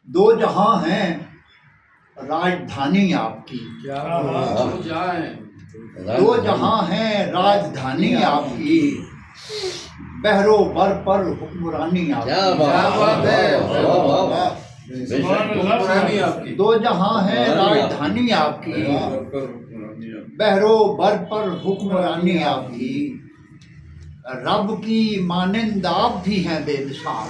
دو جہاں ہیں راجدھانی آپ کی، دو جہاں ہیں راجدھانی آپ کی، بحر و بر پر حکمرانی آپ کی، دو جہاں ہیں راجدھانی آپ کی، بحر و بر پر حکمرانی آپ کی، رب کی مانند آپ بھی ہیں بے مثال،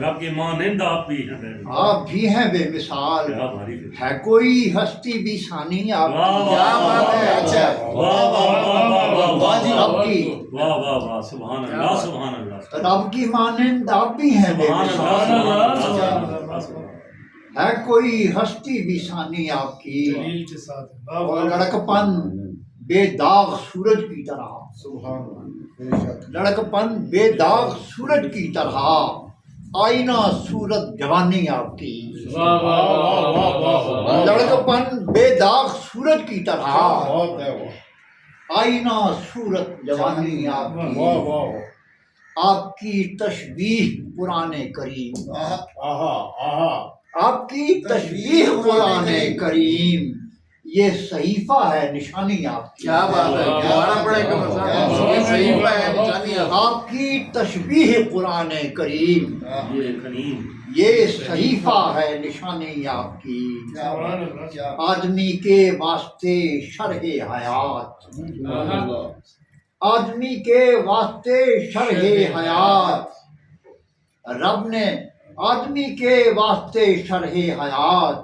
رب کی مانند آپ بھی ہیں، آپ بھی ہیں بے مثال، ہے کوئی ہستی بھی ثانی آپ کی، رب کی واہ واہ واہ، سبحان اللہ سبحان اللہ، رب کی مانند آپ بھی ہیں بے مثال، ہے کوئی ہستی بھی ثانی آپ کی، اور لڑکپن بے داغ سورج کی طرح، لڑکپن بے داغ سورج کی طرح، آئینہ صورت جوانی آپ کی، لڑکپن بے داغ سورج کی طرح، آئینہ صورت جوانی آپ کی، آپ کی تشبیہ قرآن کریم، آپ کی تشبیہ قرآن کریم، یہ صحیفہ ہے نشانی آپ کی، آپ کی تشبیہ قرآن کریم، یہ صحیفہ ہے نشانی آپ کی، آدمی کے واسطے شرح حیات، آدمی کے واسطے شرح حیات، رب نے آدمی کے واسطے شرح حیات،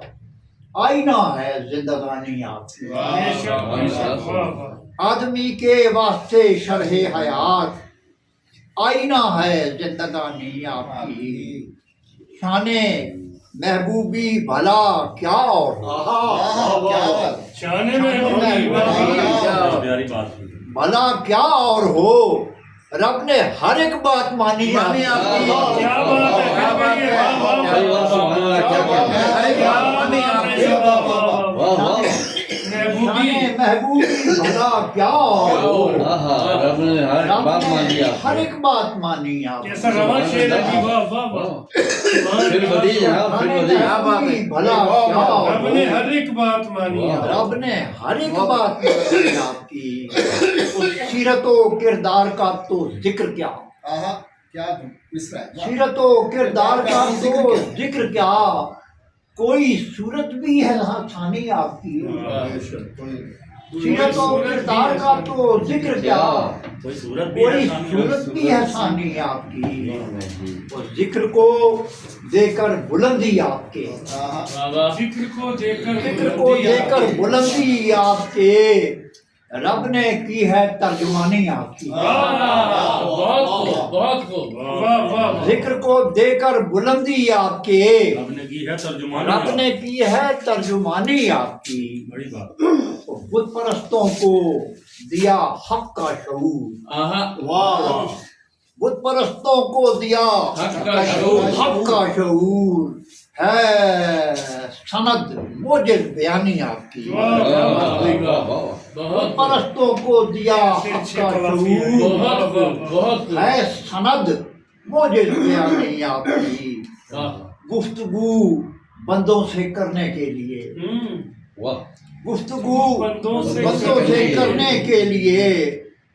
آئینہ ہے زندگانی آپ کی، آدمی کے واسطے شرح حیات، آئینہ ہے زندگانی آپ کی، شان محبوبی بھلا کیا اور بھلا کیا اور ہو، رب نے ہر ایک بات مانی آپ کی، محبوبی بھلا کیا اور ہو، رب نے ہر ایک بات مانی آپ کی، بھلا کیا اور رب نے ہر ایک بات مانی، رب نے ہر ایک بات مانی آپ کی، اس سیرت و کردار کا تو ذکر کیا، سیرت و کردار کا تو ذکر کیا، کوئی صورت بھی ہے ثانی آپ کی، سیرت و کردار کا تو ذکر کیا، کوئی صورت بھی ہے ثانی آپ کی، اور ذکر کو دے کر بلندی آپ کے، ذکر کو دے کر بلندی آپ کے، رب نے کی ہے ترجمانی آپ کی، ذکر کو دے کر بلندی آپ کے، رب نے کی ہے ترجمانی آپ کی، بت پرستوں کو دیا حق کا شعور، بت پرستوں کو دیا حق کا شعور، ہے سند موجز بیانی آپ کی، بت پرستوں کو دیا حق کا شعور، ہے سند موجز بیانی آپ کی، گفتگو بندوں سے کرنے کے لیے، گفتگو بندوں سے کرنے کے لیے،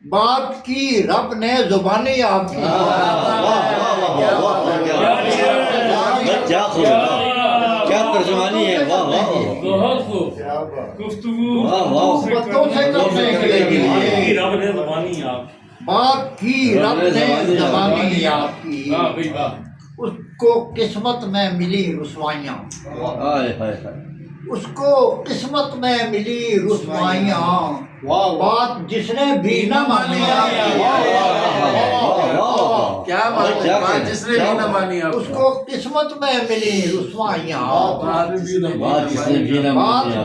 بات کی رب نے زبانی آپ کی، کیا ترجمانی ہے، بہت خوب، گفتگو بندوں سے کرنے کے لیے، بات کی رب نے زبانی آپ کی، اس کو قسمت میں ملی رسوائیاں، اس کو قسمت میں ملی رسوائیاں، بات جس نے بھی نہ مانی اس کو قسمت میں ملی رسوائیاں، بات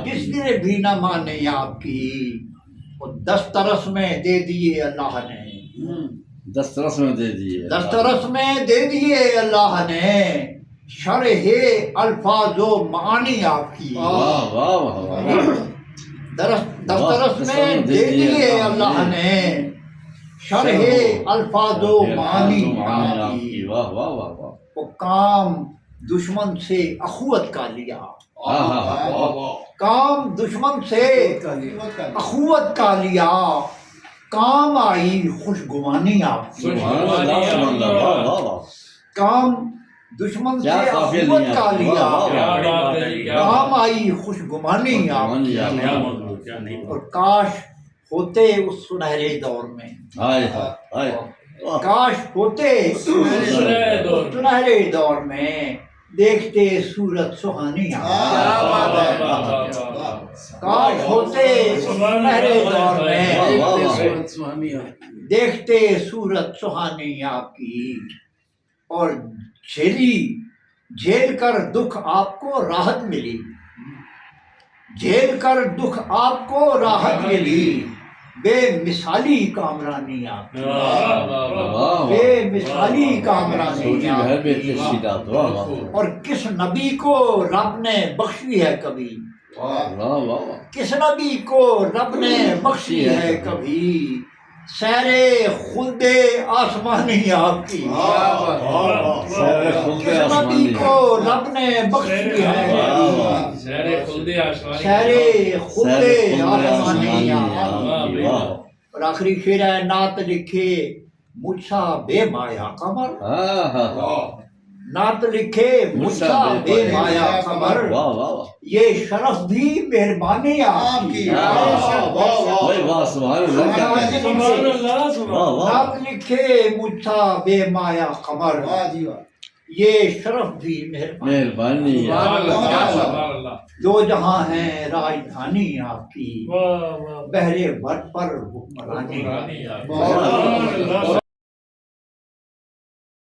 جس نے بھی نہ مانی آپ کی، دسترس میں دے دیے اللہ نے، دسترس میں دے دیے، دسترس میں دے دیے اللہ نے، شرح الفاظ و معانی آپ کی، دسترس میں دے دیے اللہ نے، شرح الفاظ و معانی آپ کی، وہ کام دشمن سے اخوت کا لیا، ہاں کام دشمن سے اخوت کا لیا، کام آئی خوشگوانی آپ کی، سبحان اللہ سبحان اللہ واہ واہ واہ کام دشمن سے کیا قافیہ اخوت لیا کا لیا، کیا بات ہے جی، کیا کام آئی خوشگوانی آپ کی، کیا موضوع کیا نہیں اور کاش ہوتے اس سنہرے دور میں، ہائے ہائے واہ کاش ہوتے اس سنہرے دور میں، دیکھتے صورت سہانی آپ کی، کاش ہوتے سنہرے دور میں، دیکھتے صورت سہانی آپ کی، اور جھیل کر دکھ آپ کو راحت ملی، جھیل کر دکھ آپ کو راحت ملی، بے مثالی کامرانی آپ کی، بے مثالی کامرانی چھوٹی آپ بہن بے کی، تشکیلات واہ واہ اور کس نبی کو رب نے بخشی ہے کبھی، واہ واہ واہ کس نبی کو رب نے بخشی ہے کبھی، سیر خلد آسمانی آپ کی، سیر خلد کس نبی آسمانی کو رب نے بخشی ہے کبھی، شہر خلد آسمانی، سیر خلد سیر خلد آسمانی آسمانی آپ کی، واہ اور آخری شعر ہے، نعت لکھے مجھ سا بے مایا قمر، ہاں ہاں نعت لکھے مجھ سا بے مایا قمر، واہ واہ واہ یہ شرف بھی مہربانی آپ کی، بھائی واہ سبحان اللہ کیا کہتے ہیں سبحان اللہ سبحان واہ واہ نعت لکھے مجھ سا بے مایا قمر، یہ شرف بھی مہربانی، مہربانی اللہ، دو جہاں ہیں راجدھانی آپ کی، واہ واہ بہرے بھر پر حکمرانی، سبحان اللہ۔ اور